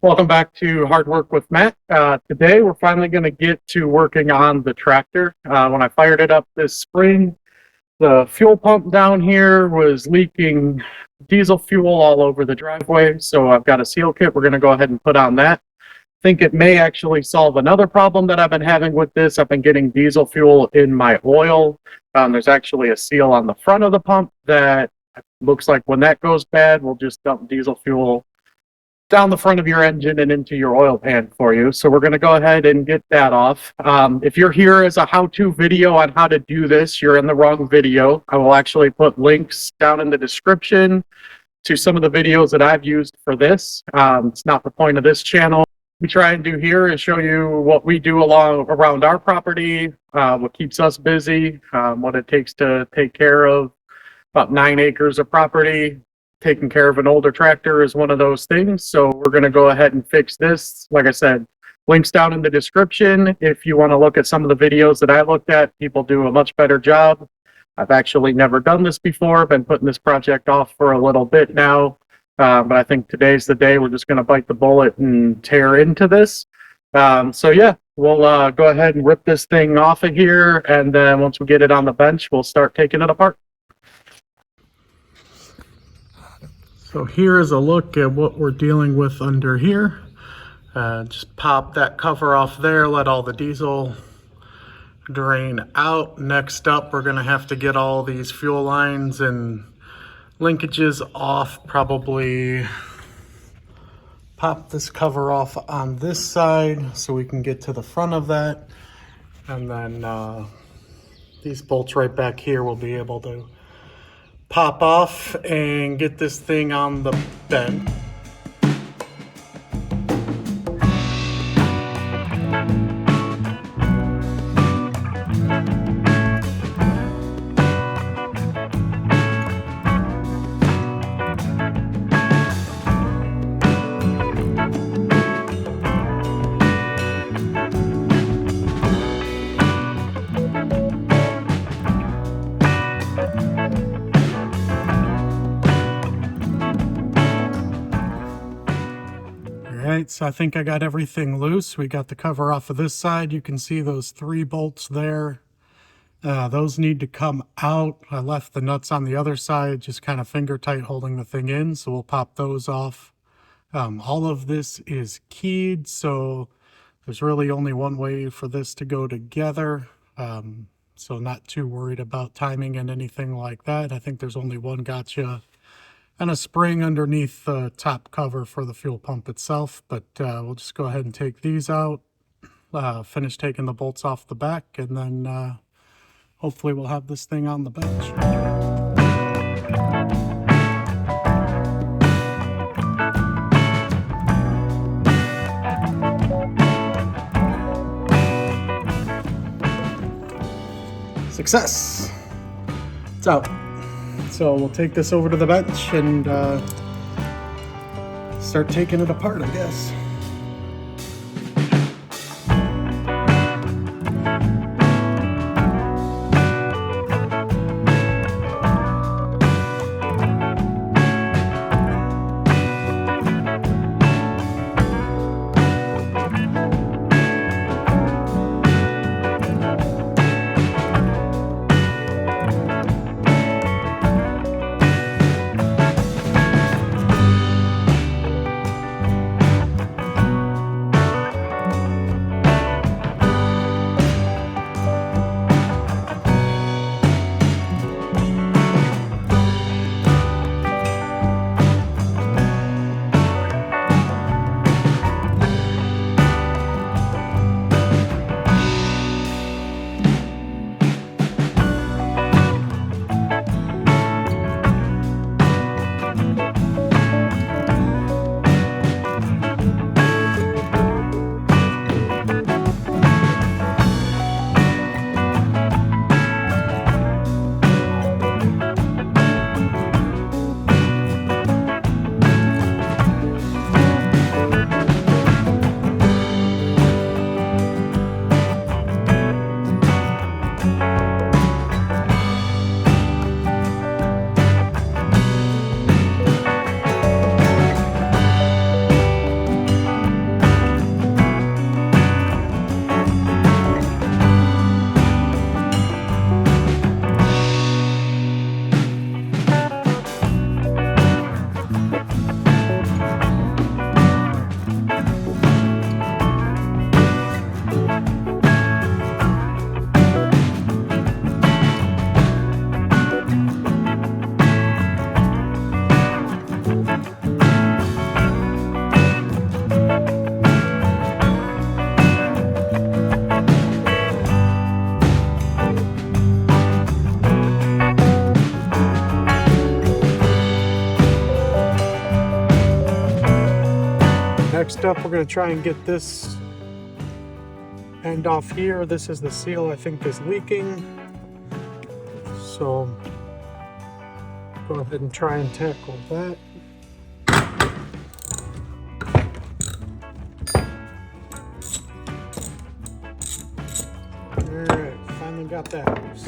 Welcome back to Hard Work with Matt. Today we're finally going to get to working on the tractor. When I fired it up this spring, the fuel pump down here was leaking diesel fuel all over the driveway. So I've got a seal kit we're going to go ahead and put on that. I think it may actually solve another problem that I've been having with this. I've been getting diesel fuel in my oil. There's actually a seal on the front of the pump that looks like when that goes bad, we'll just dump diesel fuel down the front of your engine and into your oil pan for you. So we're going to go ahead and get that off. If you're here as a how-to video on how to do this, you're in the wrong video. I will actually put links down in the description to some of the videos that I've used for this. It's not the point of this channel. What we try and do here is show you what we do around our property, what keeps us busy, what it takes to take care of about 9 acres of property. Taking care of an older tractor is one of those things. So we're going to go ahead and fix this. Like I said, links down in the description. If you want to look at some of the videos that I looked at, people do a much better job. I've actually never done this before. Been putting this project off for a little bit now. But I think today's the day we're just going to bite the bullet and tear into this. So yeah, we'll go ahead and rip this thing off of here. And then once we get it on the bench, we'll start taking it apart. So here is a look at what we're dealing with under here. Just pop that cover off there, let all the diesel drain out. Next up, we're gonna have to get all these fuel lines and linkages off. Probably pop this cover off on this side so we can get to the front of that. And then these bolts right back here will be able to pop off and get this thing on the bend. Alright, so I think I got everything loose. We got the cover off of this side. You can see those 3 bolts there. Those need to come out. I left the nuts on the other side, just kind of finger tight holding the thing in, so we'll pop those off. All of this is keyed, so there's really only one way for this to go together. So not too worried about timing and anything like that. I think there's only one gotcha and a spring underneath the top cover for the fuel pump itself, but we'll just go ahead and take these out, finish taking the bolts off the back, and then hopefully we'll have this thing on the bench. Success! It's out. So we'll take this over to the bench and start taking it apart, I guess. Next up, we're going to try and get this end off here. This is the seal I think is leaking. So go ahead and try and tackle that. Alright, finally got that loose.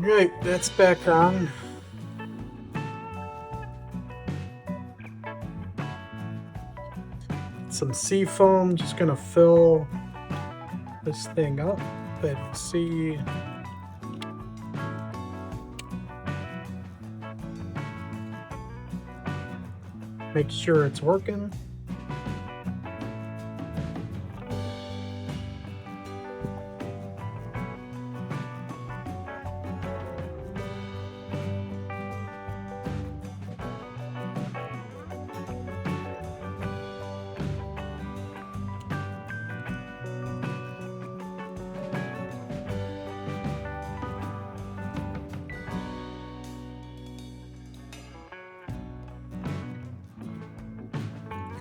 Right, that's back on. Some sea foam, just gonna fill this thing up and see. Make sure it's working.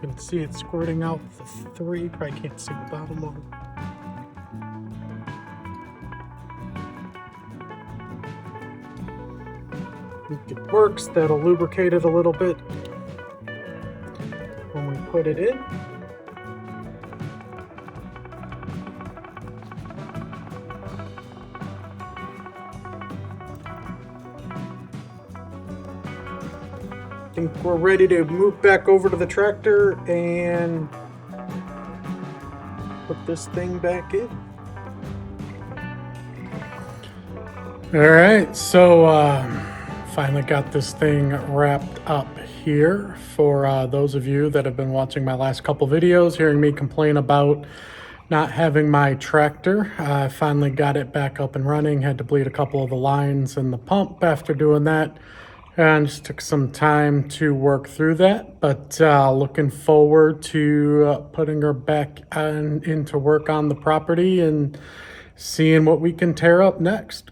You can see it squirting out the 3. Probably can't see the bottom of it. If it works, that'll lubricate it a little bit when we put it in. I think we're ready to move back over to the tractor and put this thing back in. All right, so finally got this thing wrapped up here. For those of you that have been watching my last couple videos, hearing me complain about not having my tractor, I finally got it back up and running. Had to bleed a couple of the lines in the pump after doing that. And just took some time to work through that, but looking forward to putting her back into work on the property and seeing what we can tear up next.